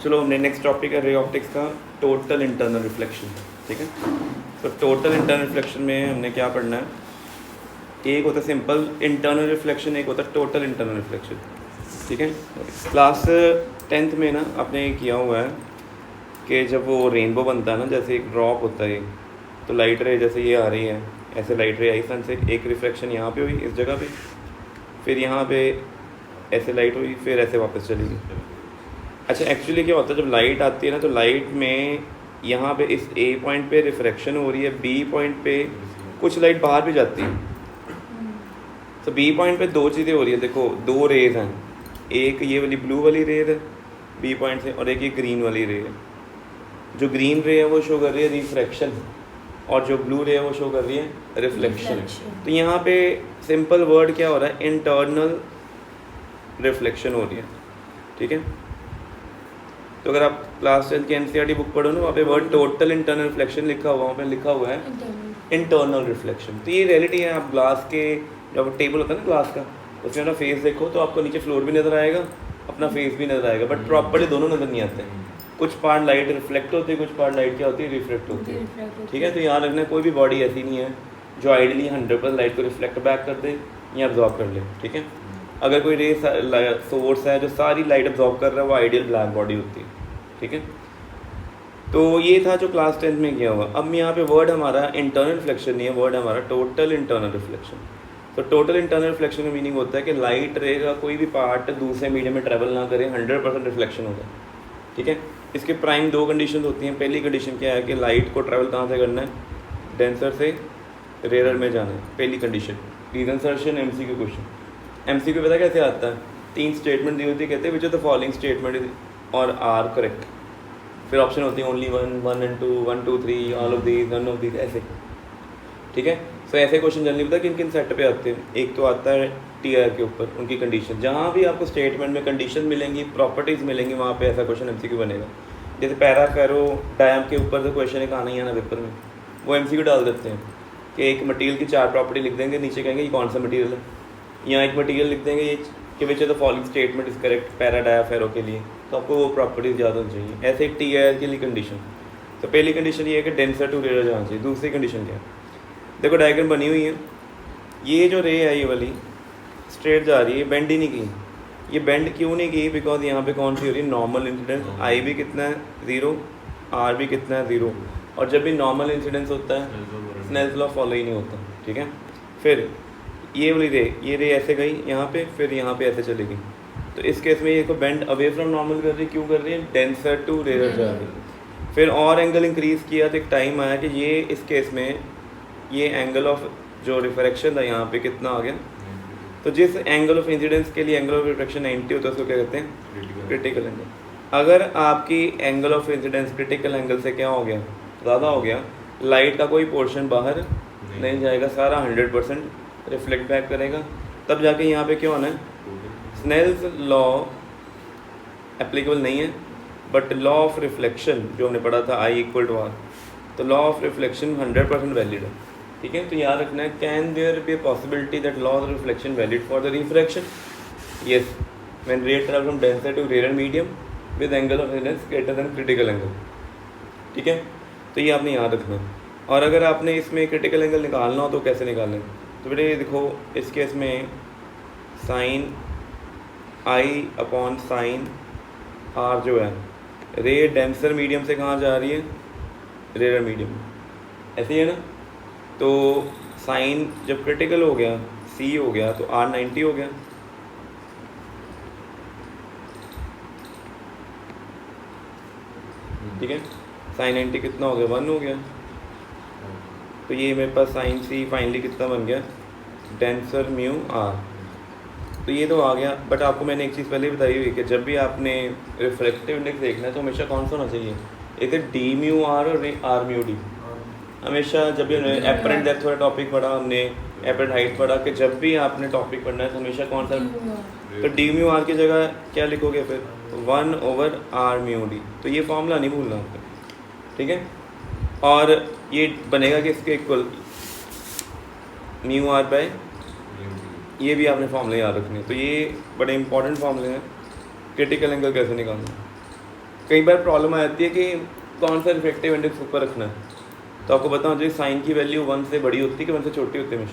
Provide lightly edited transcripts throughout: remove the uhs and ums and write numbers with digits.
चलो हमने next topic है रे ऑप्टिक्स का टोटल इंटरनल रिफ्लेक्शन, ठीक है। तो टोटल इंटरनल रिफ्लेक्शन में हमने क्या पढ़ना है, एक होता है सिंपल इंटरनल रिफ्लेक्शन, एक होता है टोटल इंटरनल रिफ्लेक्शन, ठीक है। क्लास 10th में ना आपने किया हुआ है कि जब वो रेनबो बनता है ना, जैसे एक ड्रॉप होता है, तो लाइट रे जैसे ये आ रही है, ऐसे लाइट रे आई सन से, एक रिफ्लेक्शन यहाँ पे हुई इस जगह पे, फिर यहाँ पे ऐसे लाइट हुई, फिर ऐसे वापस चली गई। अच्छा एक्चुअली क्या होता है जब लाइट आती है ना, तो लाइट में यहाँ पे इस ए पॉइंट पे रिफ्रैक्शन हो रही है, बी पॉइंट पे कुछ लाइट बाहर भी जाती है। तो बी पॉइंट पे दो चीज़ें हो रही है, देखो दो रेज हैं, एक ये वाली ब्लू वाली रेज है बी पॉइंट से, और एक ये ग्रीन वाली रे है। जो ग्रीन रे है वो शो कर रही है रिफ्रैक्शन, और जो ब्लू रे है वो शो कर रही है रिफ्लेक्शन। तो यहाँ पे सिंपल वर्ड क्या हो रहा है, इंटरनल रिफ्लेक्शन हो रही है, ठीक है। तो अगर आप क्लास 10 की एनसीईआरटी बुक पढ़ो ना, वहाँ पे वर्ड टोटल इंटरनल रिफ्लेक्शन लिखा हुआ, वहाँ पे लिखा हुआ है इंटरनल रिफ्लेक्शन। तो ये रियलिटी है। आप ग्लास के जब टेबल होता है ना ग्लास का, उसमें अपना फेस देखो तो आपको नीचे फ्लोर भी नज़र आएगा, अपना फेस भी नज़र आएगा, बट प्रॉपर्ली दोनों नज़र नहीं आते हैं। कुछ पार्ट लाइट रिफ्लेक्ट होती है, कुछ पार्ट लाइट क्या होती है, रिफ्लेक्ट होती है, ठीक है। तो याद रखना कोई भी बॉडी ऐसी नहीं है जो आइडियली 100% लाइट को रिफ्लेक्ट बैक कर दे या अब्जॉर्ब कर ले, ठीक है। अगर कोई रे सोर्स है जो सारी लाइट अब्जॉर्ब कर रहा है, वो आइडियल ब्लैक बॉडी होती है, ठीक है। तो ये था जो क्लास 10th में किया हुआ। अब यहाँ पे वर्ड हमारा इंटरनल रिफ्लेक्शन नहीं है, वर्ड हमारा टोटल इंटरनल रिफ्लेक्शन। तो टोटल इंटरनल रिफ्लेक्शन का मीनिंग होता है कि लाइट रे का कोई भी पार्ट दूसरे मीडियम में ट्रेवल ना करे, 100% रिफ्लेक्शन होगा, ठीक है। इसके प्राइम दो कंडीशन होती हैं। पहली कंडीशन क्या है कि लाइट को ट्रैवल कहाँ से करना है, डेंसर से रेयर में जाना है, पहली condition. Reason assertion MCQ question, MCQ पता कैसे आता है, 3 स्टेटमेंट दी होती है, कहते हैं which of the following statement is और आर करेक्ट, फिर ऑप्शन होती है only 1, 1 and 2, 1 2 3, all of these, none of these, ऐसे, ठीक है। सो ऐसे क्वेश्चन जनरली पता है किन किन सेट पे आते हैं। एक तो आता है टीआर के ऊपर उनकी कंडीशन, जहाँ भी आपको स्टेटमेंट में कंडीशन मिलेंगी, प्रॉपर्टीज़ मिलेंगी, वहाँ पे ऐसा क्वेश्चन एमसीक्यू बनेगा। जैसे पैरा फेरो डायम के ऊपर तो क्वेश्चन एक आना ही आना पेपर में, वो एमसीक्यू डाल देते हैं कि एक मटेरियल की 4 प्रॉपर्टी लिख देंगे, नीचे कहेंगे ये कौन सा मटेरियल है, या एक मटेरियल लिख देंगे ये कि which of the following statement is correct para dia ferro के लिए, तो आपको वो प्रॉपर्टीज याद होनी चाहिए। ऐसे एक टीआर के लिए कंडीशन, तो पहली कंडीशन ये है कि डेंसर टू रेयर जाना चाहिए। दूसरी कंडीशन क्या है, देखो डायग्राम बनी हुई है, ये जो रे है ये वाली स्ट्रेट जा रही है, बेंड ही नहीं की। ये बेंड क्यों नहीं की, बिकॉज यहाँ पे कौन सी हो रही है, नॉर्मल इंसिडेंस। आई भी कितना है 0, आर भी कितना है 0, और जब भी नॉर्मल इंसिडेंस होता है स्नेल्स लॉ फॉलो ही नहीं होता, ठीक है। फिर ये वाली ये रे ऐसे गई यहाँ पे, फिर यहाँ पे ऐसे चली गई, तो इस केस में ये को बेंड अवे फ्रॉम नॉर्मल कर रही है, क्यों कर रही है, डेंसर टू रेयर जा रही है। फिर और एंगल इंक्रीज़ किया तो एक टाइम आया कि ये इस केस में ये एंगल ऑफ जो रिफ्रैक्शन था यहाँ पे कितना आ गया, तो जिस एंगल ऑफ इंसिडेंस के लिए एंगल ऑफ रिफ्रैक्शन 90 होता है उसको क्या कहते हैं, क्रिटिकल एंगल। अगर आपकी angle of incidence critical angle से क्या हो गया, ज़्यादा हो गया, लाइट का कोई पोर्शन बाहर नहीं जाएगा, सारा 100% रिफ्लेक्ट बैक करेगा, तब जाके यहाँ पे क्या होना है, स्नेल्स लॉ एप्लीकेबल नहीं है, बट लॉ ऑफ रिफ्लेक्शन जो हमने पढ़ा था आई इक्वल टू आर, तो लॉ ऑफ रिफ्लेक्शन 100% वैलिड है, ठीक है। तो याद रखना है, can there be a possibility that law of reflection valid for the refraction, yes, when ray travel from denser to rare medium with angle of incidence greater than critical angle, ठीक है। तो ये आपने याद रखना है। और अगर आपने इसमें क्रिटिकल एंगल निकालना हो तो कैसे निकालें, तो बेटे ये देखो, इस केस में sine i upon sine r जो है, रे डेंसर मीडियम से कहाँ जा रही है, रेयर मीडियम, ऐसे ही है ना। तो साइन जब क्रिटिकल हो गया, सी हो गया, तो आर 90 हो गया, ठीक है। साइन 90 कितना हो गया, 1 हो गया। तो ये मेरे पास साइन सी फाइनली कितना बन गया, डेंसर म्यू आर। तो ये तो आ गया, बट आपको मैंने एक चीज़ पहले ही बताई हुई कि जब भी आपने रिफ्लेक्टिव इंडेक्स देखना है तो हमेशा कौन सा होना चाहिए, इधर डी म्यू आर और आर म्यू डी। हमेशा जब भी हमने एपरेंट डेप्थ वाला टॉपिक पढ़ा, हमने एपरेंट हाइट पढ़ा, कि जब भी आपने टॉपिक पढ़ना है तो हमेशा कौन सा, तो डी म्यू आर की जगह क्या लिखोगे फिर, 1/r म्यू डी। तो ये फॉर्मूला नहीं भूलना आपको, ठीक है। और ये बनेगा कि इसके इक्वल म्यू आर बाय, ये भी आपने फॉर्मूले याद रखने। तो ये बड़े इंपॉर्टेंट फॉर्मूले हैं, क्रिटिकल एंगल कैसे निकालना। कई बार प्रॉब्लम आ जाती है कि कौन सा रिफ्रैक्टिव इंडेक्स ऊपर रखना है। तो आपको बताऊँ जो साइन की वैल्यू 1 से बड़ी होती है कि 1 से छोटी होती है?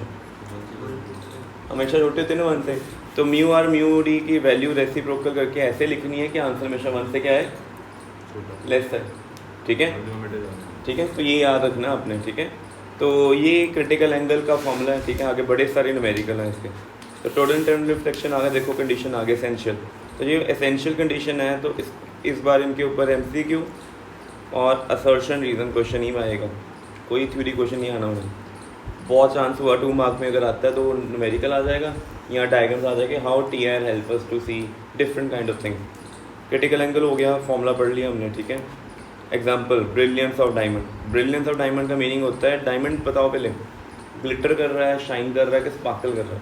हमेशा छोटी होती है ना 1 से। तो म्यू आर म्यू डी की वैल्यू रेसिप्रोकल करके ऐसे लिखनी है कि आंसर हमेशा 1 से क्या है, लेस है। ठीक है, ठीक है, तो ये याद रखना आपने। ठीक है, तो ये क्रिटिकल एंगल का फॉर्मूला है। ठीक है, आगे बड़े सारे न्यूमेरिकल हैं इसके। तो टोटल इंटरनल रिफ्लेक्शन आगे देखो, कंडीशन आगे एसेंशियल। तो ये एसेंशियल कंडीशन है, तो इस बार इनके ऊपर एमसीक्यू और असर्शन रीज़न क्वेश्चन ही आएगा, कोई थ्योरी क्वेश्चन नहीं आना उन्हें। बहुत चांस हुआ 2 मार्क में अगर आता है तो न्यूमेरिकल आ जाएगा या डायग्राम्स आ जाएगा, how T R help us to see different kind of things. Critical angle हो गया, फॉर्मूला पढ़ लिया हमने। ठीक है, example brilliance of diamond. Brilliance of diamond का मीनिंग होता है, डायमंड बताओ पहले, ग्लिटर कर रहा है, शाइन कर रहा है कि स्पार्कल कर रहा है?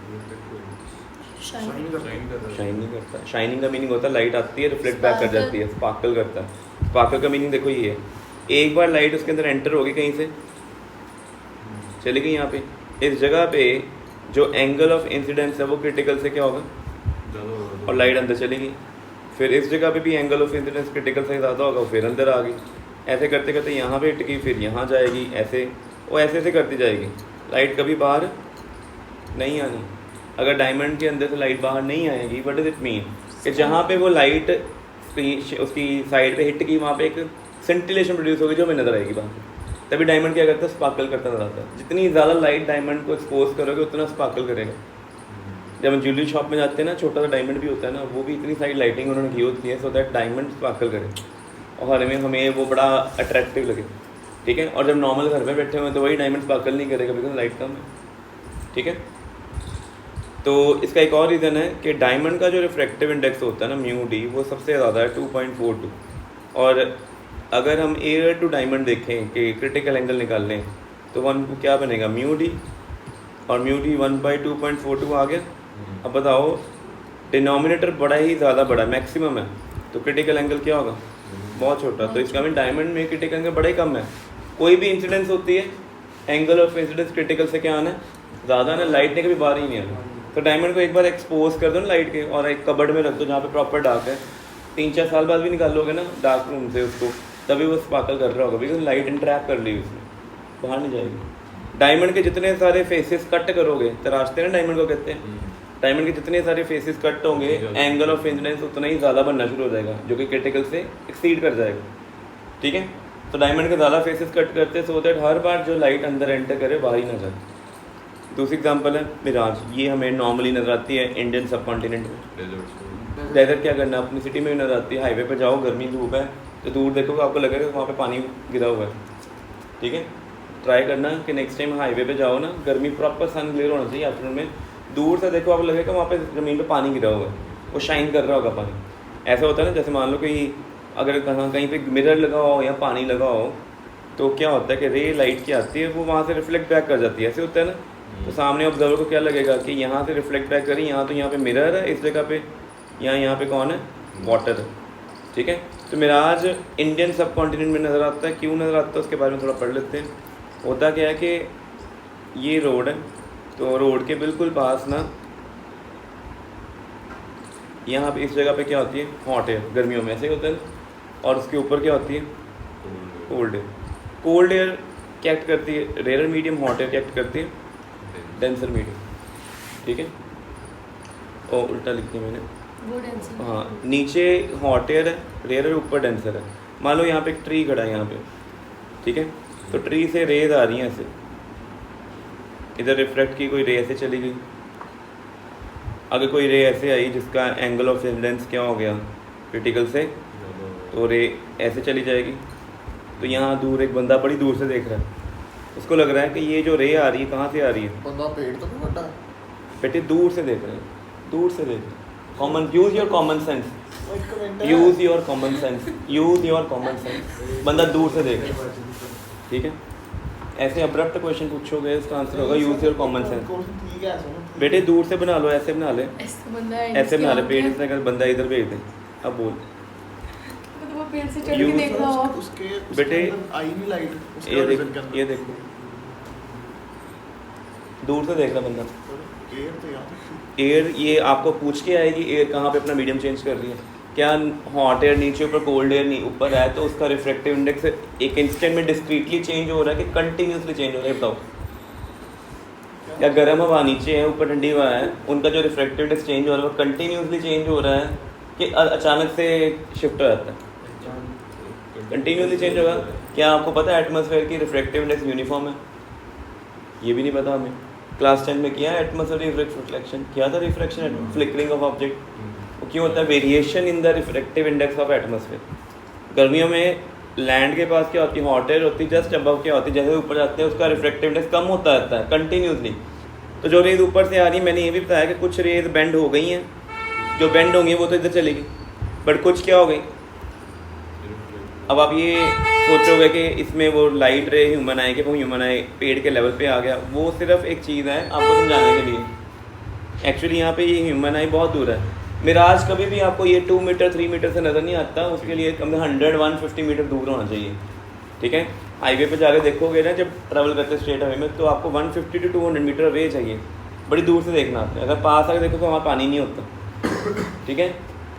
शाइन नहीं करता। शाइनिंग का मीनिंग होता है लाइट आती है, रिफ्लेक्ट बैक कर जाती है, स्पार्कल करता है। स्पार्कल का मीनिंग देखो ये है, एक बार लाइट उसके अंदर एंटर होगी, कहीं से चली गई यहाँ पे, इस जगह पे जो एंगल ऑफ इंसिडेंस है वो क्रिटिकल से क्या होगा, और लाइट अंदर चली गई। फिर इस जगह पे भी एंगल ऑफ इंसिडेंस क्रिटिकल से ज़्यादा होगा, फिर अंदर आ गई। ऐसे करते करते यहाँ पे हिट गई, फिर यहाँ जाएगी, ऐसे वो ऐसे करती जाएगी। लाइट कभी बाहर नहीं आनी। अगर डायमंड के अंदर से लाइट बाहर नहीं आएगी, व्हाट डज इट मीन, कि जहाँ पे वो लाइट उसकी साइड पे हिट की, वहाँ पे एक सेंटिलेशन प्रोड्यूस होगी जो हमें नज़र आएगी बाहर। तभी डायमंड क्या करता है, स्पार्कल करता नजर आता है। जितनी ज़्यादा लाइट डायमंड को एक्सपोज करोगे उतना स्पार्कल करेगा। जब हम ज्वेलरी शॉप में जाते हैं ना, छोटा सा डायमंड भी होता है ना, वो भी इतनी सारी लाइटिंग उन्होंने की होती है सो दैट डायमंड स्पार्कल करे और हमें वो बड़ा अट्रैक्टिव लगे। ठीक है, और जब नॉर्मल घर में बैठे हुए तो वही डायमंड स्पार्कल नहीं करेगा बिकॉज लाइट कम है। ठीक है, तो इसका एक और रीज़न है कि डायमंड का जो रिफ्रैक्टिव इंडेक्स होता है ना म्यू डी, वो सबसे ज़्यादा है 2.42। और अगर हम एयर टू डायमंड देखें कि क्रिटिकल एंगल निकाल लें तो वन क्या बनेगा, म्यू डी, और म्यू डी 1/2.42 आ गया। अब बताओ, डिनोमिनेटर बड़ा ही ज़्यादा बड़ा मैक्सिमम है, तो क्रिटिकल एंगल क्या होगा, बहुत छोटा। तो इसका मीन डायमंड में क्रिटिकल एंगल बड़ा ही कम है। कोई भी इंसिडेंस होती है, एंगल ऑफ इंसिडेंस क्रिटिकल से क्या आना है, ज़्यादा ना, लाइट ने कभी बाहर ही नहीं आना। तो डायमंड को एक बार एक्सपोज कर दो ना लाइट के, और एक कबर्ड में रख दो जहाँ पे प्रॉपर डार्क है, 3-4 साल बाद भी निकाल लोगे ना डार्क रूम से उसको, तभी वो स्पार्कल कर रहा होगा बिकॉज लाइट इंटरैक्ट कर ली उसमें, बाहर नहीं जाएगी। डायमंड के जितने सारे फेसेस कट करोगे, तराशते हैं ना डायमंड को कहते हैं, डायमंड के जितने सारे फेसेस कट होंगे, एंगल ऑफ इंसिडेंस उतना ही ज़्यादा बनना शुरू हो जाएगा, जो कि क्रिटिकल से एक्सीड कर जाएगा। ठीक है, तो डायमंड के ज़्यादा फेसेस कट करते सो दैट हर बार जो लाइट अंदर एंटर करे बाहर ही ना जाए। दूसरी एग्जांपल है मिराज, ये हमें नॉर्मली नज़र आती है इंडियन सब कॉन्टिनेंट में। डेजर्ट क्या करना, अपनी सिटी में भी नज़र आती है। हाईवे पे जाओ, गर्मी धूप है, तो दूर देखोगे आपको लगेगा वहाँ पे पानी गिरा हुआ है। ठीक है, ट्राई करना कि नेक्स्ट टाइम हाईवे पे जाओ ना, गर्मी प्रॉपर सन क्लियर होना चाहिए आफ्टरनून में, दूर से देखो आपको लगेगा वहाँ पे ज़मीन पे पानी गिरा हुआ है, वो शाइन कर रहा होगा पानी। ऐसा होता है ना, जैसे मान लो कि अगर कहीं पे मिरर लगा हो या पानी लगा हो तो क्या होता है कि रे लाइट की आती है, वो वहाँ से रिफ्लेक्ट बैक कर जाती है, ऐसे होता है ना। तो सामने ऑब्जर्वर को क्या लगेगा कि यहाँ से रिफ्लेक्ट बैक करी, यहाँ तो यहाँ पे मिरर है इस जगह पे, यहाँ पे कौन है, वाटर है। ठीक है, तो मिराज इंडियन सब कॉन्टिनेंट में नज़र आता है। क्यों नज़र आता है उसके बारे में थोड़ा पढ़ लेते हैं। होता क्या है कि ये रोड है, तो रोड के बिल्कुल पास ना यहाँ पे इस जगह पे क्या होती है, हॉट एयर, गर्मियों में ऐसे ही होता है, और उसके ऊपर क्या होती है, कोल्ड एयर। कोल्ड एयर क्या एक्ट करती है, रेयर मीडियम, हॉट एयर क्या एक्ट करती है, डेंसर मीडियम। ठीक है, और उल्टा लिख दिया मैंने, वो डेंसर, हाँ, नीचे हॉट एयर है, रेयर है, ऊपर डेंसर है। मान लो यहाँ पे एक ट्री खड़ा है यहाँ पे, ठीक है, तो ट्री से रेज आ रही हैं ऐसे, इधर रिफ्लेक्ट की कोई रे ऐसे चली गई। अगर कोई रे ऐसे आई जिसका एंगल ऑफ इंसिडेंस क्या हो गया, क्रिटिकल से, तो रे ऐसे चली जाएगी। तो यहाँ दूर एक बंदा बड़ी दूर से देख रहा है, उसको लग रहा है कि ये जो रे आ रही है कहाँ से आ रही है, बंदा पेड़ तो नहीं बड़ा है, बेटे दूर से देख रहे हैं, दूर से देख रहे हैं। Common, use your common sense, use your common sense, use your common sense. बंदा दूर से देख रहा है, ठीक है। ऐसे अब्रप्ट क्वेश्चन पूछोगे इसका आंसर होगा यूज़ योर कॉमन सेंस। बेटे दूर से बना लो, ऐसे बना ले, ऐसे बना ले, पेड़ से अगर बंदा इधर भेज दे। अब बोल, पेड़ से चढ़ के देख रहा हो उसके बेटे, आई नहीं लाइट, ये देखो, ये देखो, दूर से देख रहा बंदा। एयर तो यार, एयर ये आपको पूछ के आएगी एयर कहाँ पे अपना मीडियम चेंज कर रही है, क्या हॉट एयर नीचे ऊपर कोल्ड एयर नहीं ऊपर है तो उसका रिफ्रैक्टिव इंडेक्स एक इंस्टेंट में डिस्क्रीटली चेंज हो रहा है कि कंटिन्यूसली चेंज हो रहा है, बताओ। या गर्म हवा नीचे है ऊपर ठंडी हवा है, उनका जो रिफ्रैक्टिव इंडेक्स चेंज हो रहा है वो कंटिन्यूसली चेंज हो रहा है कि अचानक से शिफ्ट हो जाता है? कंटिन्यूसली चेंज होगा। क्या आपको पता है एटमॉस्फेयर की रिफ्रैक्टिव इंडेक्स यूनिफॉर्म है? ये भी नहीं पता हमें। क्लास 10 में किया है एटमॉस्फेरिक रिफ्लेक्शन, किया था रिफ्रैक्शन फ्लिकरिंग ऑफ ऑब्जेक्ट। वो क्यों होता है? Variation in the refractive index of atmosphere. गर्मियों में लैंड के पास क्या होती है? हॉट एयर होती है, जस्ट अबव क्या होती है, जैसे ऊपर जाते हैं उसका रिफ्रैक्टिव इंडेक्स कम होता रहता है कंटिन्यूसली। तो जो रेज ऊपर से आ रही है, मैंने ये भी बताया कि कुछ रेज बेंड हो गई हैं, जो बेंड होंगी वो तो इधर चलेगी, बट कुछ क्या हो गई। अब आप ये सोचोगे कि इसमें वो लाइट रे ह्यूमन आई कि वो ह्यूमन आई पेड़ के लेवल पे आ गया, वो सिर्फ एक चीज़ है आपको समझाने के लिए। एक्चुअली यहाँ पे ये ह्यूमन आई बहुत दूर है। मिराज कभी भी आपको ये 2 मीटर 3 मीटर से नज़र नहीं आता, उसके लिए कम से कम 100-150 मीटर दूर होना चाहिए, ठीक है। हाईवे पे जाकर देखोगे ना जब ट्रैवल करते स्ट्रेट हाईवे में, तो आपको 150 to 200 मीटर अवे चाहिए, बड़ी दूर से देखना आपने। अगर पास आकर देखो तो वहाँ पानी नहीं होता, ठीक है।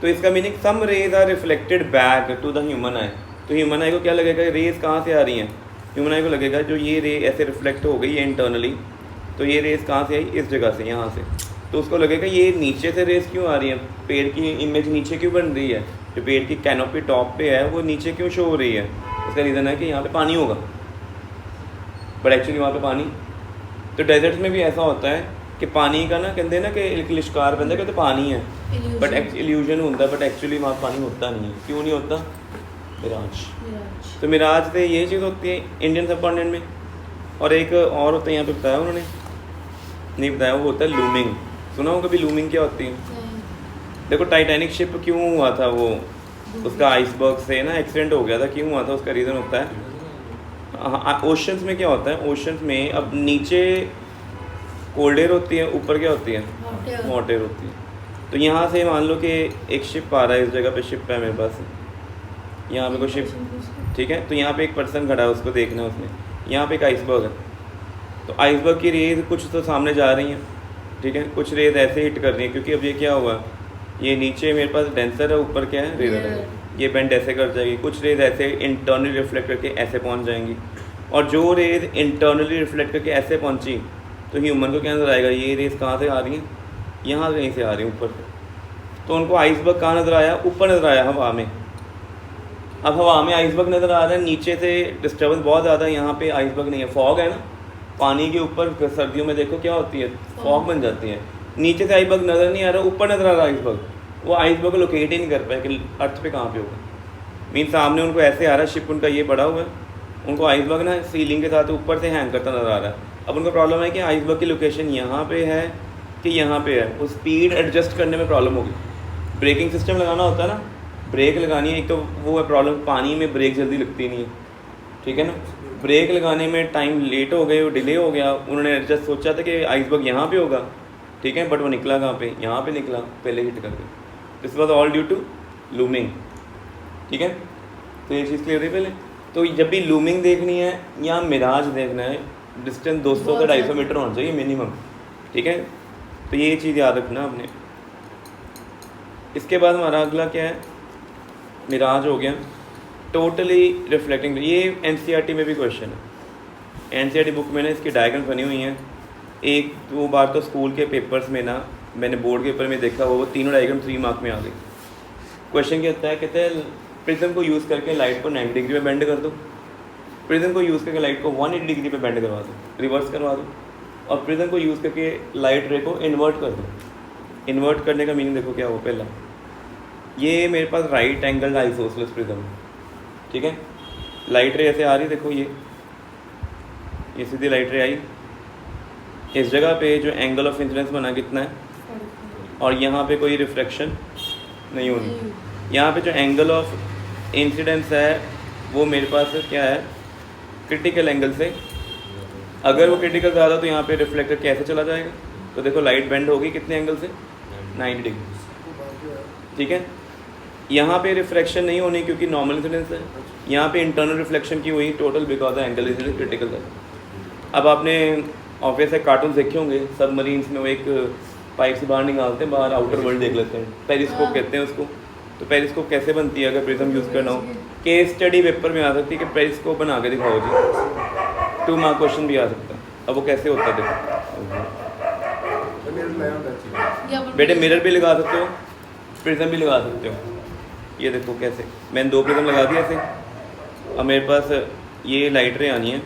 तो इसका meaning some rays are reflected back to the human eye. तो ह्यूमन आई को क्या लगेगा, रेज कहाँ से आ रही हैं? ह्यूमन आई को लगेगा जो ये रे ऐसे रिफ्लेक्ट हो गई है इंटरनली, तो ये रेज कहाँ से आई? इस जगह से, यहाँ से। तो उसको लगेगा ये नीचे से रेज क्यों आ रही है, पेड़ की इमेज नीचे क्यों बन रही है, जो पेड़ की कैनोपी टॉप पे है वो नीचे क्यों शो हो रही है? उसका रीज़न है कि यहाँ पे पानी होगा, बट एक्चुअली वहाँ पे पानी। तो डेजर्ट्स में भी ऐसा होता है कि पानी का ना कहते हैं ना कि लिश्कार बनता है, कहते पानी है, बट इल्यूजन होता है, बट एक्चुअली वहाँ पानी होता नहीं है। क्यों नहीं होता? मिराज। तो मिराज से ये चीज़ होती है इंडियन सबकॉन्टिनेंट में। और एक और होता है, यहाँ पे बताया उन्होंने नहीं बताया, वो होता है लूमिंग। सुना हो कभी लूमिंग क्या होती है? देखो टाइटैनिक शिप क्यों हुआ था, वो उसका आइसबर्ग से ना एक्सीडेंट हो गया था, क्यों हुआ था? उसका रीज़न होता है ओशंस में क्या होता है, ओशंस में अब नीचे कोल्ड एयर होती है, ऊपर क्या होती है? हॉट एयर होती है। तो यहाँ से मान लो कि एक शिप आ रहा है, इस जगह पे शिप है मेरे पास, यहाँ पे कोई शिप, ठीक है। तो यहाँ पे एक पर्सन खड़ा है, उसको देखना है उसने, यहाँ पे एक आइसबर्ग है। तो आइसबर्ग की रेज कुछ तो सामने जा रही हैं, ठीक है, कुछ रेज ऐसे हिट कर रही हैं, क्योंकि अब ये क्या हुआ, ये नीचे मेरे पास डेंसर है, ऊपर क्या है? रेजर है। ये बेंड ऐसे कर जाएगी, कुछ रेज ऐसे इंटरनली रिफ्लेक्ट करके ऐसे पहुंच जाएंगी, और जो रेज इंटरनली रिफ्लेक्ट करके ऐसे पहुंची तो ह्यूमन को क्या नज़र आएगा, ये रेज कहाँ से आ रही हैं? यहाँ से कहीं से आ रही हैं, ऊपर से। तो उनको आइसबर्ग कहाँ नज़र आया? ऊपर नज़र आया, हवा में। अब हवा में आइसबर्ग नज़र आ रहा है, नीचे से डिस्टर्बेंस बहुत ज़्यादा है, यहाँ पे आइसबर्ग नहीं है, फॉग है ना। पानी के ऊपर सर्दियों में देखो क्या होती है, फॉग बन जाती है। नीचे से आइसबर्ग नज़र नहीं आ रहा, ऊपर नज़र आ रहा है आइसबर्ग। वो आइसबर्ग लोकेट ही नहीं कर पाए कि अर्थ पे कहाँ पे होगा। मीन सामने उनको ऐसे आ रहा है, शिप उनका ये बड़ा हुआ है, उनको आइसबर्ग ना सीलिंग के साथ ऊपर से हैंग करता नज़र आ रहा है। अब उनका प्रॉब्लम है कि आइसबर्ग की लोकेशन यहाँ पे है कि यहाँ पे है, वो स्पीड एडजस्ट करने में प्रॉब्लम होगी। ब्रेकिंग सिस्टम लगाना होता है ना, ब्रेक लगानी है, एक तो वो है प्रॉब्लम, पानी में ब्रेक जल्दी लगती नहीं है, ठीक है ना। ब्रेक लगाने में टाइम लेट हो गए, वो डिले हो गया। उन्होंने एडजस्ट सोचा था कि आइसबर्ग यहाँ पे होगा, ठीक है, बट वो निकला कहाँ पे? यहाँ पे निकला, पहले हिट करके। This was all due to looming, ठीक है। तो ये चीज़ क्लियर है पहले। तो जब भी लूमिंग देखनी है या मिराज देखना है, डिस्टेंस 200 से 250 मीटर होना चाहिए मिनिमम, ठीक है। तो ये चीज़ याद रखना आपने। इसके बाद हमारा अगला क्या है? मिराज हो गया, टोटली रिफ्लेक्टिंग। ये एनसीईआरटी में भी क्वेश्चन है, एनसीईआरटी बुक में ना इसकी डायग्राम बनी हुई हैं। एक दो बार तो स्कूल के पेपर्स में ना मैंने बोर्ड के पेपर में देखा, वो तीनों डायग्राम 3 मार्क में आ गई। क्वेश्चन क्या होता है, कहते हैं प्रिज्म को यूज़ करके लाइट को 90 डिग्री पे बेंड कर दो, प्रिज्म को यूज़ करके लाइट को 180 डिग्री पे बेंड करवा दो, रिवर्स करवा दो, और प्रिज्म को यूज़ करके लाइट रे को इन्वर्ट कर दो। इन्वर्ट करने का मीनिंग देखो क्या हो। पहला, ये मेरे पास राइट एंगल आइसोसेलेस प्रिज्म, ठीक है। लाइट रे ऐसे आ रही, देखो ये सीधी लाइट रे आई, इस जगह पे जो एंगल ऑफ इंसिडेंस बना कितना है, और यहाँ पे कोई रिफ्लेक्शन नहीं होनी। यहाँ पे जो एंगल ऑफ इंसिडेंस है वो मेरे पास क्या है, क्रिटिकल एंगल से। अगर वो क्रिटिकल ज़्यादा तो यहाँ पे रिफ्लेक्टर कैसे चला जाएगा, तो देखो लाइट बेंड होगी कितने एंगल से, 90 डिग्री, ठीक है। यहाँ पे रिफ्लेक्शन नहीं होनी क्योंकि नॉर्मल इंसिडेंस है, यहाँ पे इंटरनल रिफ्लेक्शन की हुई total because angle incidence critical है। अब आपने ऑब्वियस है कार्टून देखे होंगे, सबमरीन्स में वो एक पाइप से बाहर निकालते हैं, बाहर आउटर वर्ल्ड देख लेते हैं, पेरिस्कोप कहते हैं उसको, तो पेरिस्कोप कैसे बनती है अगर प्रिज्म यूज़ करना हो, केस स्टडी पेपर में आ सकती है कि पेरिस्कोप बना के दिखाओ जी, 2 मार्क क्वेश्चन भी आ सकता है। अब वो कैसे होता है देखो, बेटे मिरर भी लगा सकते हो, प्रिज्म भी लगा सकते हो। ये देखो कैसे मैंने 2 प्रिज्म लगा दिए ऐसे। अब मेरे पास ये लाइट रे आनी है,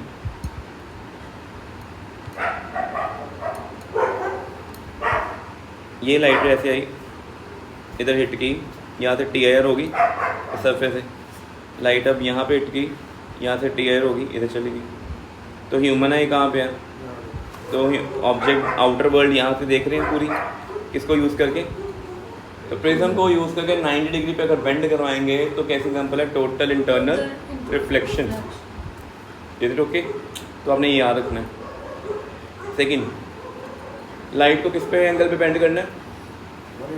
ये लाइट रे ऐसे आई, इधर हिट की, यहाँ से TIR होगी सरफेस से, लाइट अब यहाँ पे हिट की, यहाँ से TIR होगी, इधर चलेगी। तो ह्यूमन आई कहाँ पे है, तो ऑब्जेक्ट आउटर वर्ल्ड यहाँ से देख रहे हैं पूरी, किसको यूज़ करके, तो प्रिज्म को यूज़ करके 90 डिग्री पे अगर बेंड करवाएंगे तो कैसे एग्जांपल है, total internal reflection. Is it okay? तो आपने ये याद रखना है। सेकंड, लाइट को किस पे एंगल पे बेंड करना है,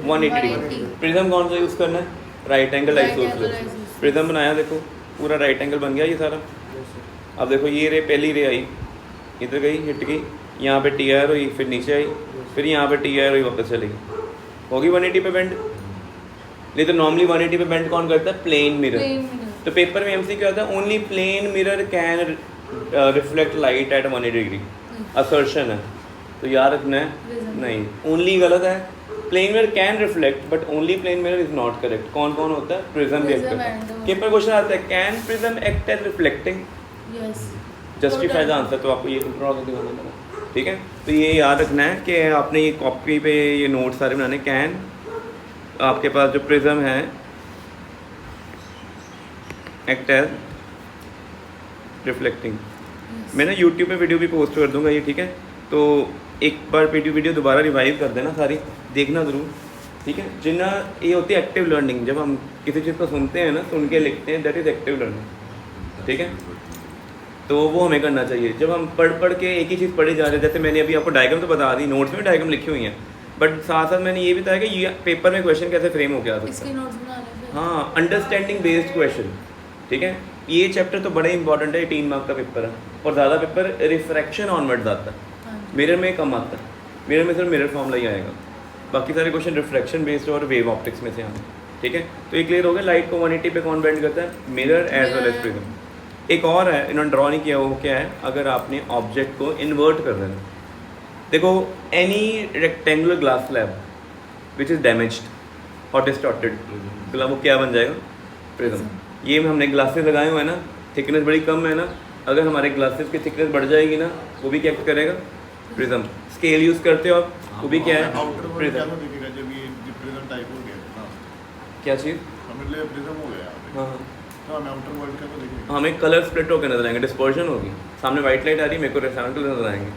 180 डिग्री। प्रिज्म कौन सा यूज़ करना है, राइट एंगल आइसोसेलेस। प्रिज्म बनाया देखो, पूरा राइट एंगल बन गया ये सारा। अब देखो ये रे पहली रे आई, इधर गई, हिट गई, यहाँ पे TIR हुई, फिर नीचे आई, फिर यहाँ पे TIR हुई, वापस चलेगी, होगी 180 पे बेंड। नहीं तो नॉर्मली 180 पे बेंड कौन करता है, प्लेन मिरर। तो पेपर में MCQ आता है only plane mirror can reflect light at 180 degree, assertion है। तो याद रखना है, नहीं ओनली गलत है, plane mirror can reflect but only plane mirror is not correct. कौन कौन होता है, प्रिज्म भी एक्ट करता है। पेपर क्वेश्चन आता है can prism act as reflecting, justify the answer. तो आपको ये दिखाना है, ठीक है। तो ये याद रखना है कि आपने ये कॉपी पे ये नोट सारे बनाने। कैन आपके पास जो प्रिज्म है एक्ट एज रिफ्लेक्टिंग। मैं ना यूट्यूब पे वीडियो भी पोस्ट कर दूंगा ये, ठीक है। तो एक बार वीडियो दोबारा रिवाइव कर देना, सारी देखना ज़रूर, ठीक है। जिन्ना ये होती है एक्टिव लर्निंग, जब हम किसी चीज़ को सुनते हैं ना, सुन के लिखते हैं, दैट इज़ एक्टिव लर्निंग, ठीक है। तो वो हमें करना चाहिए। जब हम पढ़ के एक ही चीज़ पढ़े जा रहे हैं, जैसे मैंने अभी आपको डायग्राम तो बता दी, नोट्स में डायग्राम लिखी हुई हैं, बट साथ साथ मैंने ये भी बताया कि ये पेपर में क्वेश्चन कैसे फ्रेम हो गया सकता है। हाँ, अंडरस्टैंडिंग बेस्ड क्वेश्चन, ठीक है। ये चैप्टर तो बड़ा इंपॉर्टेंट है, 3 मार्क का पेपर है, और ज़्यादा पेपर रिफ्रैक्शन ऑनवर्ड्स आता है, मिरर में कम आता है। मिरर में सिर्फ मिरर फॉर्मूला ही आएगा, बाकी सारे क्वेश्चन रिफ्रैक्शन बेस्ड और वेव ऑप्टिक्स में से आए, ठीक है। तो ये क्लियर हो गया, लाइट को 180 पे कौन बेंड करता है, mirror as well as prism. एक और है, इन्होंने ड्रॉ नहीं किया, वो क्या है, अगर आपने ऑब्जेक्ट को इन्वर्ट कर देना, देखो any rectangular glass slab which is damaged और डिस्टॉर्टेड, वो क्या बन जाएगा, प्रिज्म। ये हमने ग्लासेस लगाए हुए हैं ना, थिकनेस बड़ी कम है ना, अगर हमारे ग्लासेस की थिकनेस बढ़ जाएगी ना, वो भी क्या करेगा, प्रिज्म। स्केल यूज़ करते हो आप, वो भी क्या है, प्रिज्म। क्या चीज़, हाँ, हमें कलर स्प्लिट होकर नजर आएंगे, डिस्पर्शन होगी, सामने वाइट लाइट आ रही है, मेरे को रेक्टेंगल नजर आएंगे।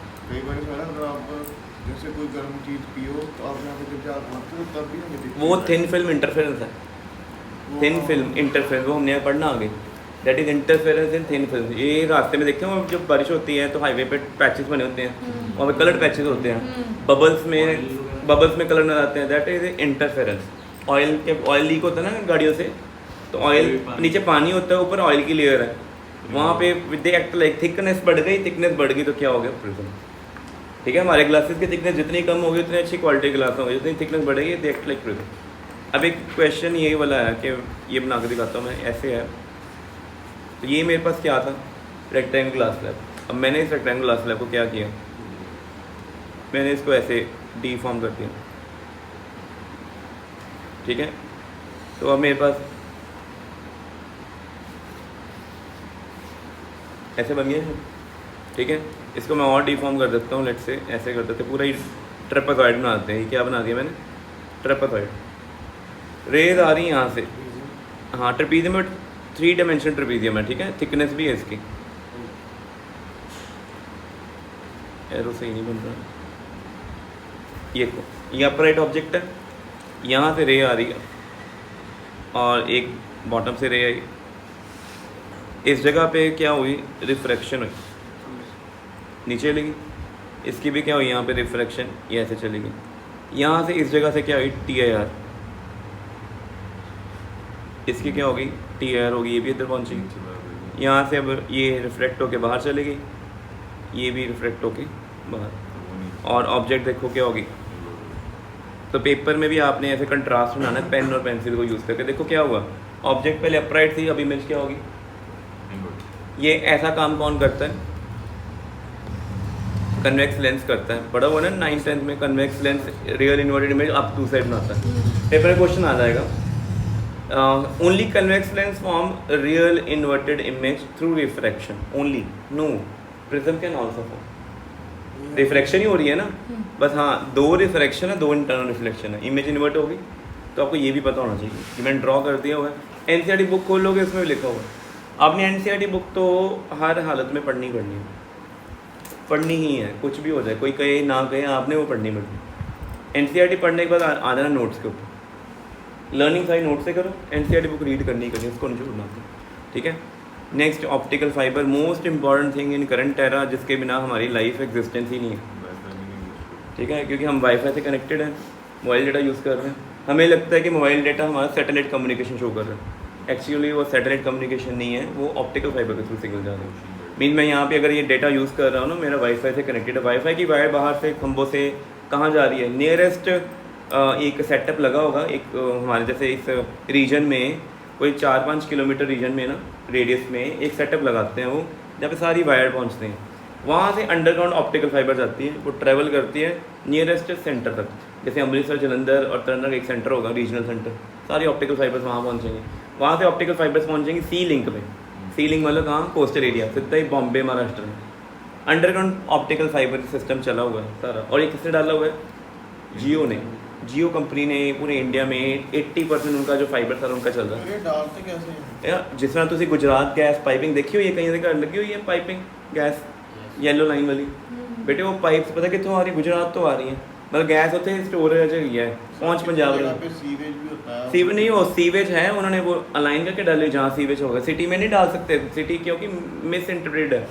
जैसे कोई गर्म चीज पियो तो आप यहाँ पे जब आते हो तब भी हमें वो थिन फिल्म इंटरफेरेंस है, थिन फिल्म इंटरफेरेंस, वो हमने पढ़ना आगे, that is interference in thin film. ये रास्ते में देखते हो जब बारिश होती है तो हाईवे पे पैचेस बने होते हैं, वहाँ पे कलर पैचेस होते हैं, बबल्स में कलर नजर आते हैं, that is interference. Oil leak होता है ना गाड़ियों से, तो ऑयल नीचे पानी होता है, ऊपर ऑयल की लेयर है, वहाँ पे विद एक्ट लाइक थिकनेस बढ़ गई तो क्या हो गया, प्रिज्म, ठीक है। हमारे ग्लासेस की थिकनेस जितनी कम होगी उतनी अच्छी क्वालिटी के ग्लास होंगे, जितनी थिकनेस बढ़ेगी दे एक्ट लाइक प्रिज्म। अब एक क्वेश्चन यही वाला है कि ये बना के दिखाता हूँ मैं, ऐसे है, तो ये मेरे पास क्या था, रेक्टेंगल ग्लास स्लैब। अब मैंने इस रेक्टेंगल ग्लास स्लैब को क्या किया, मैंने इसको ऐसे डीफॉर्म कर दिया, ठीक है। तो अब मेरे पास ऐसे बन गया है, ठीक है। इसको मैं और डिफॉर्म कर देता हूँ, लेट्स से ऐसे कर देते, पूरा ही ट्रेपेजॉइड बना देते हैं। ये क्या बना दिया मैंने, ट्रेपेजॉइड। रेज आ रही है यहाँ से, हाँ, ट्रेपीजियम में 3 डायमेंशन ट्रेपीजियम है, ठीक है, थिकनेस भी है इसकी, एरो सही नहीं बन रहा, ये अपराइट ऑब्जेक्ट है, यहाँ से रे आ रही है और एक बॉटम से रे आई, इस जगह पे क्या हुई, रिफ्रैक्शन हुई, नीचे चलेगी, इसकी भी क्या हुई, यहाँ पे रिफ्रैक्शन, ये ऐसे चलेगी, यहाँ से इस जगह से क्या हुई, TIR, इसकी क्या होगी, TIR होगी, ये भी इधर पहुँचेगी, यहाँ से अब ये रिफ्लेक्ट होके बाहर चलेगी, ये भी रिफ्लेक्ट होके बाहर, और ऑब्जेक्ट देखो क्या होगी, तो पेपर में भी आपने ऐसे कंट्रास्ट बनाना है पेन और पेंसिल को यूज़ करके। देखो क्या हुआ, ऑब्जेक्ट पहले अपराइट थी, अब इमेज क्या होगी, ये ऐसा काम कौन करता है, कन्वेक्स लेंस करता है। पढ़ा हुआ ना 9th 10th में, convex lens real inverted image आप टू साइड बनाता है। पेपर में क्वेश्चन आ जाएगा, only convex lens form real inverted image through refraction only, no prism can also form. Refraction ही हो रही है ना बस, हाँ 2 रिफ्रैक्शन है, 2 इंटरनल रिफ्लेक्शन है, इमेज इन्वर्ट होगी। तो आपको ये भी पता होना चाहिए कि मैंने ड्रॉ कर दिया हुआ है। एनसीईआरटी बुक खोल लोगे, उसमें भी लिखा हुआ है। आपने एनसीईआरटी बुक तो हर हालत में पढ़नी है, पढ़नी ही है, कुछ भी हो जाए, कोई कहे ना कहे, आपने वो पढ़नी पड़नी। एनसीईआरटी पढ़ने के बाद आ जाना नोट्स के ऊपर, लर्निंग सारी नोट से करो, एनसीईआरटी बुक रीड करनी ही करनी, उसको नहीं छोड़ना, ठीक है। Next optical fibre, most important thing in current era, जिसके बिना हमारी लाइफ एग्जिस्टेंस ही नहीं है, ठीक है, क्योंकि हम वाईफाई से कनेक्टेड हैं, मोबाइल डेटा यूज़ कर रहे हैं। हमें लगता है कि मोबाइल डेटा हमारा सैटेलाइट कम्युनिकेशन शो कर रहा है, एक्चुअली वो सैटेलाइट कम्युनिकेशन नहीं है, वो ऑप्टिकल फाइबर के थ्रू सिग्नल जा रहे हैं। मीन मैं यहाँ पे अगर ये डेटा यूज़ कर रहा हूँ ना, मेरा वाईफाई से कनेक्टेड है, वाईफाई की वायर बाहर से खंभों से कहाँ जा रही है, नियरेस्ट एक सेटअप लगा होगा, एक हमारे जैसे इस रीजन में कोई 4-5 किलोमीटर रीजन में ना, रेडियस में एक सेटअप लगाते हैं वो, जहाँ पे सारी वायर पहुँचते हैं, वहाँ से अंडरग्राउंड ऑप्टिकल फाइबर जाती है, वो ट्रैवल करती है नियरेस्ट सेंटर तक। जैसे अमृतसर, जलंधर और तरनक एक सेंटर होगा, रीजनल सेंटर, सारी ऑप्टिकल फाइबर्स वहाँ पहुँचेंगे। वहाँ से ऑप्टिकल फाइबर्स पहुँचेंगे सी लिंक में, सी लिंक मतलब कहाँ, कोस्टल एरिया, सीधा ही बॉम्बे महाराष्ट्र में अंडरग्राउंड ऑप्टिकल फाइबर सिस्टम चला हुआ है सारा। और ये किसने डाला हुआ है, जियो ने, जियो कंपनी ने पूरे इंडिया में 80% उनका जो फाइबर था उनका चल रहा है। ये डालते कैसे हैं यार जिस तरह तुम गुजरात गैस पाइपिंग देखी हो, ये कहीं जगह लगी हुई है पाइपिंग गैस, येलो लाइन वाली, बेटे वो पाइप्स पता कितों आ रही, गुजरात तो आ रही है, मतलब गैस होते हैं स्टोरेज है, पहुँच पंजाब जगह में। पे सीवेज भी होता है, सीवेज नहीं, वो सीवेज है, उन्होंने वो अलाइन करके डाले जहाँ सीवेज होगा। सिटी में नहीं डाल सकते, सिटी क्योंकि मिस इंटरप्रेटेड है,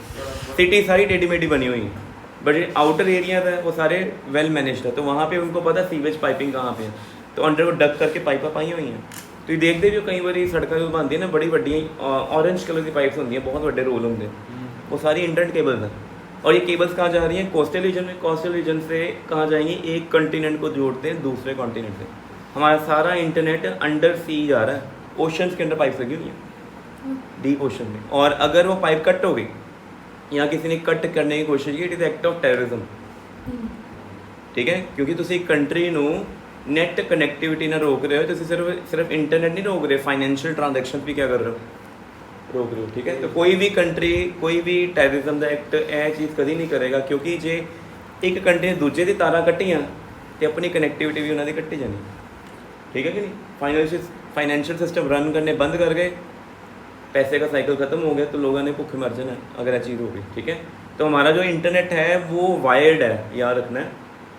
सिटी सारी टेढ़ी मेढ़ी बनी हुई है, बट आउटर एरिया है वो सारे वेल मैनेज्ड है, तो वहाँ पे उनको पता सीवेज पाइपिंग कहाँ पे है, तो अंडर वो डक करके पाइपा पाई हुई हैं। तो ये देखते भी कई बार सड़कों जो बनती है ना, बड़ी वड्डी ऑरेंज कलर की पाइप्स होती हैं, बहुत बड़े रोल होंगे, वो सारी इंटरनेट केबल्स हैं। और ये केबल्स कहाँ जा रही हैं, कोस्टल रीजन में, कोस्टल रीजन से कहाँ जाएंगी, एक कंटिनेंट को जोड़ते हैं दूसरे कॉन्टिनेंट से। हमारा सारा इंटरनेट अंडर सी जा रहा है, ओशंस के अंदर पाइप लगी हुई है, डीप ओशन में। और अगर वो पाइप कट हो गई या किसी ने कट करने की कोशिश की, it is act of terrorism, ठीक है, क्योंकि तुम एक कंट्री नू नेट कनेक्टिविटी ना रोक रहे हो, तो सिर्फ इंटरनेट नहीं रोक रहे, फाइनेंशियल ट्रांजैक्शन भी क्या कर रहे हो, रोक रहे हो, ठीक है। तो कोई भी कंट्री, कोई भी टेररिज्म का एक्ट यह चीज़ कभी नहीं करेगा, क्योंकि जे एक कंट्री ने दूजे की तारा कट्टियाँ तो अपनी कनेक्टिविटी भी उन्होंने कट्टी जानी, ठीक है कि नहीं। फाइनेंशियल सिस्टम रन करने बंद कर गए, पैसे का साइकिल ख़त्म हो गया, तो लोगों ने भूखे मर जाना अगर यह चीज़ होगी, ठीक है। तो हमारा जो इंटरनेट है वो वायर्ड है, याद रखना है,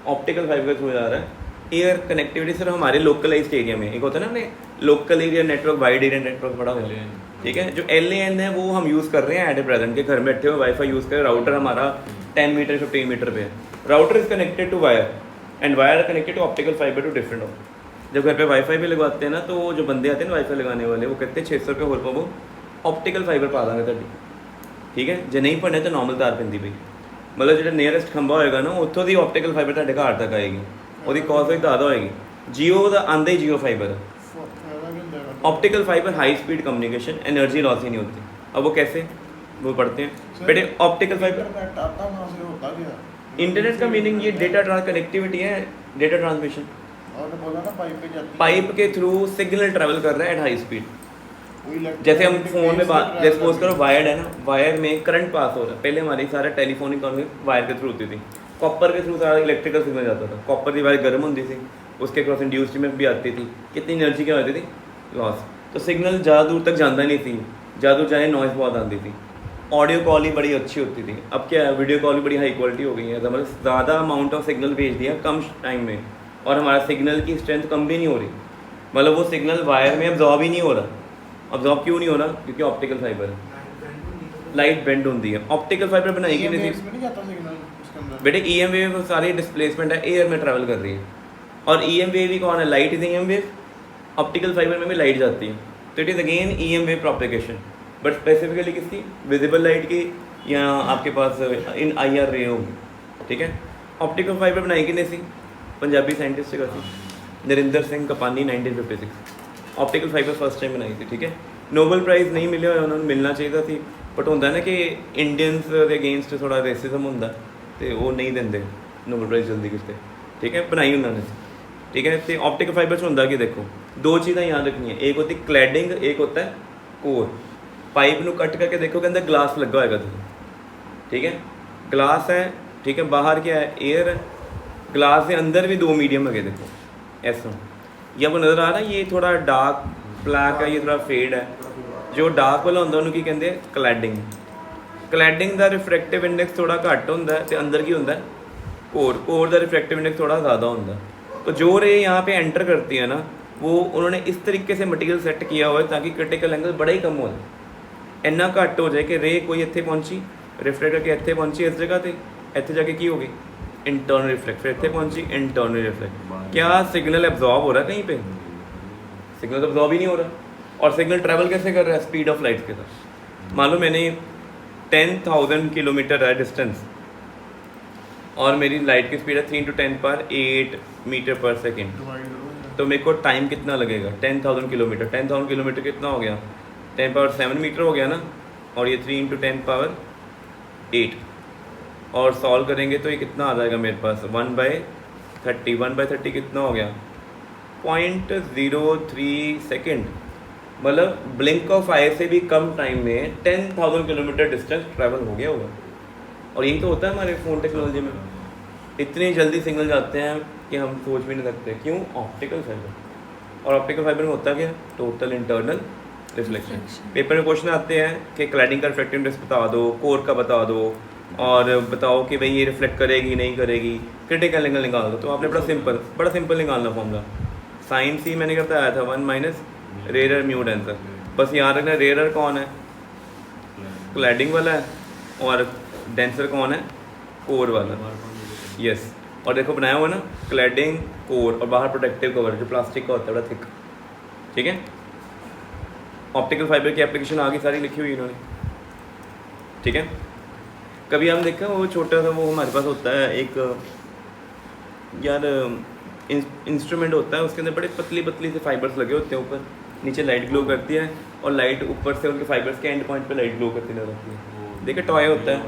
ऑप्टिकल फाइबर थ्रू जा रहा है। एयर कनेक्टिविटी सिर्फ हमारे लोकलाइज्ड एरिया में, एक होता है ना अपने local area network, wide area network बड़ा होता है, ठीक है। जो LAN है वो हम यूज़ कर रहे हैं एट ए प्रेजेंट, के घर में बैठे हुए वाईफाई यूज़ कर, राउटर हमारा 10 मीटर 15 मीटर पे है, router is connected to wire and wire connected to optical fibre to different of. जब घर पे वाईफाई भी लगवाते हैं ना, तो जो बंदे आते हैं ना वाईफाई लगाने वाले, वो कहते हैं 600 रुपये होर पवो ऑप्टिकल फाइबर पा देंगे तुहाडी, ठीक है। जो नहीं पढ़ना तो नॉर्मल तार पैंदी पई, मतलब जो नियरेस्ट खंभा होएगा ना, उत्थों दी ऑप्टिकल फाइबर तुहाडे घर तक आएगी, ਉਹਦੀ कॉस्ट भी ज़्यादा होएगी। जियो का आंदा ही जियो फाइबर है, optical fibre high speed communication, energy loss ही नहीं होती। अब वो कैसे, वो पढ़ते हैं बेटे। ऑप्टिकल फाइबर इंटरनेट का मीनिंग ये डेटा कनेक्टिविटी है, डेटा ट्रांसमिशन, पाइप के थ्रू सिग्नल ट्रैवल कर रहा है एट हाई स्पीड। जैसे हम फोन में बात, जैसे सपोज करो वायर्ड है ना, वायर में करंट पास हो रहा है, पहले हमारी सारा टेलीफोनिक वायर के थ्रू होती थी, कॉपर के थ्रू सारा इलेक्ट्रिकल सिग्नल जाता था, कॉपर की वायर गर्म होती थी, उसके क्रॉस इंड्यूस्ड में भी आती थी, कितनी एनर्जी क्या होती थी, लॉस। तो सिग्नल ज़्यादा दूर तक जाता नहीं थी, ज़्यादा दूर जाने नॉइज़ बहुत आती थी। ऑडियो कॉल ही बड़ी अच्छी होती थी, अब क्या है, वीडियो कॉल भी बड़ी हाई क्वालिटी हो गई है, मतलब ज़्यादा अमाउंट ऑफ सिग्नल भेज दिया कम टाइम में, और हमारा सिग्नल की स्ट्रेंथ कम भी नहीं हो रही, मतलब वो सिग्नल वायर में अब्जॉर्ब ही नहीं हो रहा। अब्जॉर्ब क्यों नहीं हो रहा, क्योंकि ऑप्टिकल फाइबर है, लाइट बेंड होती है। ऑप्टिकल फाइबर बनाई कि नहीं बेटे, EM वेव सारी डिस्प्लेसमेंट है, एयर में ट्रैवल कर रही है, और EM वेव भी कौन है, light is EM wave, optical fibre में भी लाइट जाती है, तो it is again EM wave propagation, but specifically किसकी, विजिबल लाइट की, या आपके पास इन IR रे होगी, ठीक है। ऑप्टिकल फाइबर बनाई कि नहीं सी, पंजाबी साइंटिस्ट का सी, Narinder Singh Kapany 1956 optical fibre first time बनाई थी। ठीक है, नोबल प्राइज़ नहीं मिले उन्होंने, मिलना चाहिए ਸੀ, बट होंगे ना कि इंडियंस के अगेंस्ट थोड़ा रेसिज्म होंगे तो वो नहीं देंगे नोबल प्राइज़ जल्दी कितने। ठीक है, बनाई उन्होंने। ठीक है, तो ऑप्टिकल फाइबर से होंगे कि देखो दो चीज़ें याद रखनी है, एक होती क्लैडिंग, एक होता है कोर। पाइप को कट करके देखो के अंदर ग्लास लगा होगा तो, ठीक है, ग्लास है। ठीक है, बाहर क्या है, एयर है। ग्लास के अंदर भी दो मीडियम है, देखो ऐसा, ये आपको नज़र आ रहा है, ये थोड़ा डार्क ब्लैक है, ये थोड़ा फेड है। जो डार्क वाला होंगे उन्होंने की कहते हैं क्लैडिंग। क्लैडिंग का रिफ्रैक्टिव इंडेक्स थोड़ा घट होंगे तो अंदर की होंगे कोर, कोर का रिफ्रैक्टिव इंडेक्स थोड़ा ज़्यादा होंगे। तो जो रे यहाँ पे एंटर करती है ना, वो उन्होंने इस तरीके से मटेरियल सेट किया हुआ है ताकि क्रिटिकल एंगल बड़ा ही कम हो जाए, इन्ना घट हो जाए कि रे कोई इतने पहुँची रिफ्रैक्ट करके इतने पहुँची इस जगह पर, इतने जाके की होगी इंटरनल रिफ्लेक्ट, फिर इतने पहुँची इंटरनल रिफ्लेक्ट। क्या सिग्नल एब्जॉर्ब हो रहा है कहीं पे? सिग्नल एब्जॉर्ब ही नहीं हो रहा। और सिग्नल ट्रैवल कैसे कर रहा है? स्पीड ऑफ लाइट के साथ। मान लो मैंने 10,000 किलोमीटर है डिस्टेंस और मेरी लाइट की स्पीड है 3 × 10⁸ मीटर पर सेकेंड, तो मेरे को टाइम कितना लगेगा? 10,000 किलोमीटर। 10,000 किलोमीटर कितना हो गया? 10⁷ मीटर हो गया ना, और ये 3 × 10⁸ और सॉल्व करेंगे तो ये कितना आ जाएगा मेरे पास? 1/30। 1/30 कितना हो गया? 0.03 सेकेंड। मतलब ब्लिंक ऑफ आई से भी कम टाइम में 10,000 किलोमीटर डिस्टेंस ट्रैवल हो गया होगा। और यही तो होता है हमारे फ़ोन टेक्नोलॉजी में, इतनी जल्दी सिग्नल जाते हैं कि हम सोच भी नहीं सकते। क्यों? Optical fibre. और ऑप्टिकल फाइबर में होता क्या? Total internal reflection. पेपर में क्वेश्चन आते हैं कि क्लैडिंग का रिफ्लेक्टिव इंडेक्स बता दो, कोर का बता दो, और बताओ कि भाई ये रिफ्लेक्ट करेगी नहीं करेगी, क्रिटिकल एंगल निकाल दो। तो आपने बड़ा सिंपल निकालना फॉर्मूला। साइन सी मैंने क्या बताया था? 1 - रेयर म्यू डेंसर। बस याद रखना रेयर कौन है? क्लैडिंग वाला है, और डेंसर कौन है? कोर वाला। यस, और देखो बनाया हुआ ना, क्लैडिंग, कोर, और बाहर प्रोटेक्टिव कवर जो प्लास्टिक का होता है बड़ा थिक। ठीक है, ऑप्टिकल फाइबर की एप्लीकेशन आगे सारी लिखी हुई इन्होंने। ठीक है, कभी हम देखा वो छोटा सा वो हमारे पास होता है एक यार इंस्ट्रूमेंट होता है, उसके अंदर बड़े पतली पतली से फाइबर्स लगे होते हैं ऊपर, नीचे लाइट ग्लो करती है और लाइट ऊपर से उनके फाइबर्स के एंड पॉइंट पे लाइट ग्लो करती नजर आती है। देखिए टॉय होता है,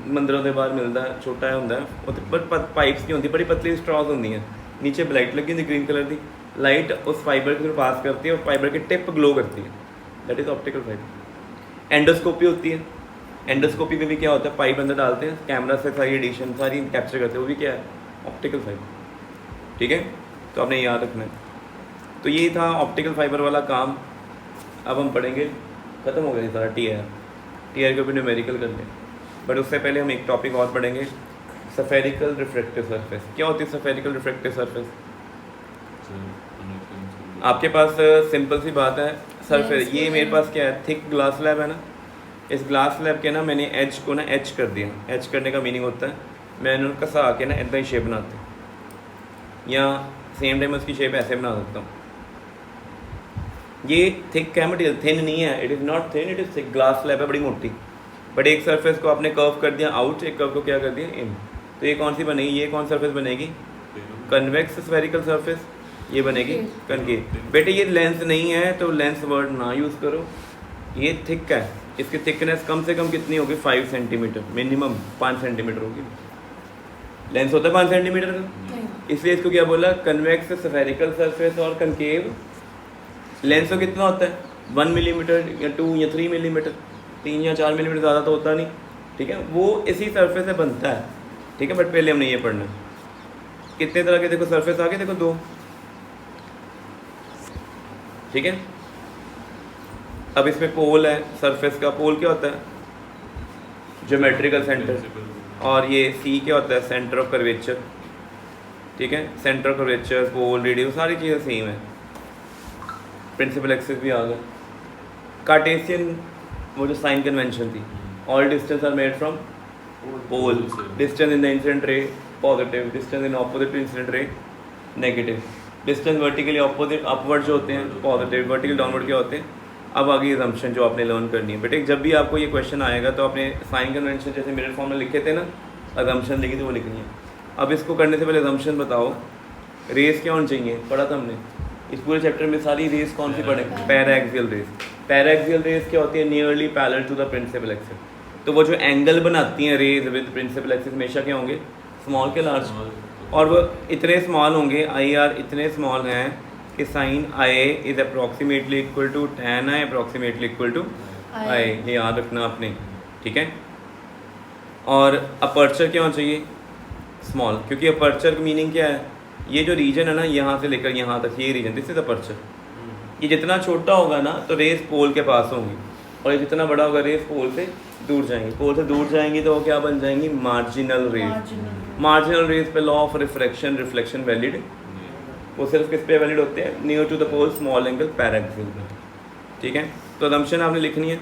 मंदिरों के बाहर मिलता है, छोटा है होंगे पर पाइप्स की होती बड़ी पतली स्ट्रॉज होंगी हैं, नीचे लाइट लगी होती ग्रीन कलर की, लाइट उस फाइबर के थ्रू पास करती है और फाइबर के टिप ग्लो करती है, that is optical fibre. Endoscopy होती है, एंडोस्कोपी में भी क्या होता है, पाइप अंदर डालते हैं, कैमरा से सारी एडिशन सारी कैप्चर करते हैं, वो भी क्या है? Optical fibre. ठीक है, तो आपने याद रखना है। तो ये था ऑप्टिकल फाइबर वाला काम। अब हम पढ़ेंगे, ख़त्म हो गया सारा टीआर के ऊपर न्यूमेरिकल कर लें, बट उससे पहले हम एक टॉपिक और पढ़ेंगे, सफेरिकल रिफ्रैक्टिव सरफेस। क्या होती है सफेरिकल रिफ्रैक्टिव सरफेस? आपके पास सिंपल सी बात है, सरफेस ये मेरे पास क्या है, थिक ग्लास स्लैब है ना, इस ग्लास स्लैब के ना मैंने एज को ना एच कर दिया। एच करने का मीनिंग होता है मैंने उनका कसा आके ना इतना ही शेप बनाते हैं, या सेम टाइम उसकी शेप ऐसे बना सकता हूँ। ये थिक है मटेरियल, थिन नहीं है, it is not thin, it is thick. Glass slab है बड़ी मोटी, बट एक सरफेस को आपने कर्व कर दिया आउट, एक कर्व को क्या कर दिया इन, तो ये कौन सी बनेगी? ये कौन सरफेस बनेगी? Convex spherical surface. ये बनेगी कनकेव। बेटे ये लेंस नहीं है तो लेंस वर्ड ना यूज़ करो, ये थिक है, इसकी थिकनेस कम से कम कितनी होगी? 5 सेंटीमीटर, मिनिमम 5 सेंटीमीटर होगी। लेंस होता है 5 सेंटीमीटर का, इसलिए इसको क्या बोला? Convex spherical surface. और कनकेव लेंस तो कितना होता है? 1 मिलीमीटर या 2 या 3 मिलीमीटर, 3 या 4 मिलीमीटर, ज़्यादा तो होता नहीं। ठीक है, वो इसी सरफेस से बनता है। ठीक है, बट पहले हमने ये पढ़ना कितने तरह के देखो सरफेस आगे देखो 2। ठीक है, अब इसमें पोल है, सरफेस का पोल क्या होता है? Geometrical centre. और ये सी क्या होता है? Centre of curvature. ठीक है, centre of curvature, pole, radius, सारी चीज़ें सेम है। प्रिंसिपल एक्सिस भी आ गया। कार्टेशियन वो जो साइन कन्वेंशन थी, all distance are made from pole, distance in the incident ray positive, distance in opposite to incident ray negative, distance vertically opposite upward जो होते हैं पॉजिटिव, वर्टिकल डाउनवर्ड क्या होते हैं। अब आगे असम्पशन जो आपने लर्न करनी है बेटे, जब भी आपको ये क्वेश्चन आएगा तो आपने साइन कन्वेंशन जैसे मिरर फॉर्म में लिखे थे ना, असम्पशन लिखी थी वो लिखनी है। अब इसको करने से पहले असम्पशन बताओ, रेस क्या होनी चाहिए, पढ़ा था हमने इस पूरे चैप्टर में सारी रेस कौन सी पढ़े, पैराएक्सियल रेस। पैराएक्सियल रेस क्या होती है, nearly parallel to the principal axis. तो वो जो एंगल बनाती हैं रेज विद प्रिंसिपल एक्सिस हमेशा क्या होंगे, स्मॉल के लार्ज, और वो इतने स्मॉल होंगे, आई आर इतने स्मॉल हैं कि sine i is approximately equal to tan i approximately equal to i, ये याद रखना आपने, ठीक है। और अपर्चर क्या होना चाहिए, स्मॉल, क्योंकि अपर्चर का मीनिंग क्या है, ये जो रीजन है ना यहाँ से लेकर यहाँ तक, ये रीजन दिस इज अपर्चर। ये जितना छोटा होगा ना तो रेस पोल के पास होंगी, और ये जितना बड़ा होगा रेस पोल से दूर जाएंगी। पोल से दूर जाएंगी तो वो क्या बन जाएंगी, मार्जिनल रेस। मार्जिनल रेस पे law of refraction reflection valid, वो सिर्फ किस पे वैलिड होते हैं, near to the pole small angle paraxial में, ठीक है। तो असम्पशन आपने लिखनी है,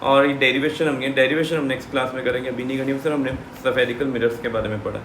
और ये डेरिवेशन हम नेक्स्ट क्लास में करेंगे, अभी नहीं करनी, सर हमने स्फेरिकल मिरर्स के बारे में पढ़ा।